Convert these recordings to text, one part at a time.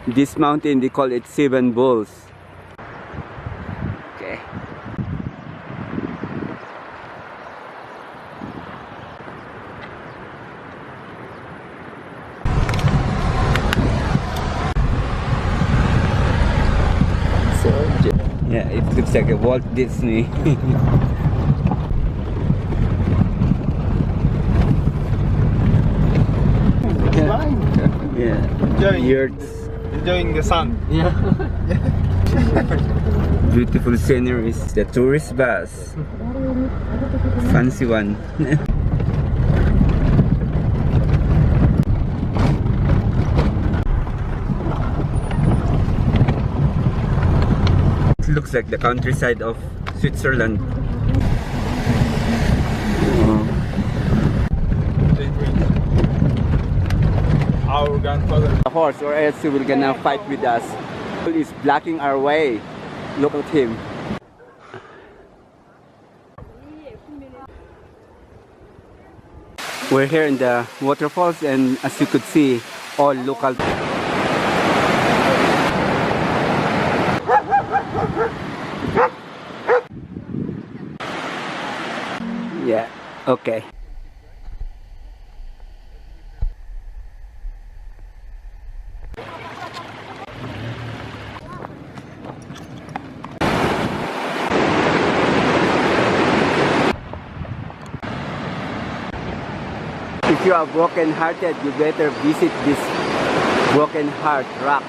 This mountain, they call it Seven Bulls. Okay. So, yeah, it looks like a Walt Disney. Yeah. Enjoying the sun. Yeah. Beautiful sceneries. The tourist bus. Fancy one. It looks like the countryside of Switzerland. Our grandfather. The horse, or else he will gonna fight with us. He's blocking our way. Look at him. We're here in the waterfalls, and as you could see, all local. Yeah, okay. If you are broken-hearted, you better visit this Broken Heart Rock.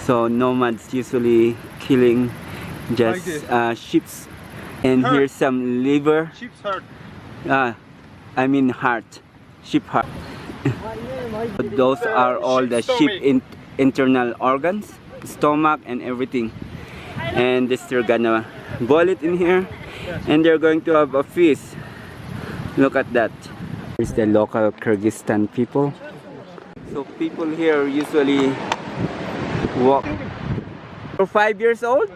So nomads usually killing just sheep, and Heart. here's some liver. Sheep's heart. I mean heart, sheep heart. Those are all the sheep internal organs, stomach and everything. And they're gonna boil it in here, and they're going to have a feast. Look at that. Here's the local Kyrgyzstan people. So people here usually walk. For 5 years old?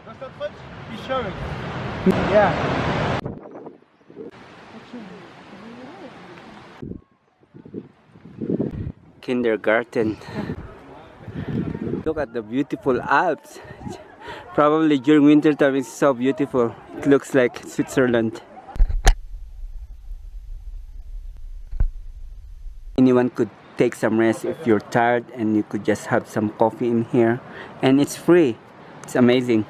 He's showing. Yeah. Kindergarten. Look at the beautiful Alps. Probably during winter time it's so beautiful. It looks like Switzerland. Anyone could take some rest if you're tired, and you could just have some coffee in here, and it's free. It's amazing.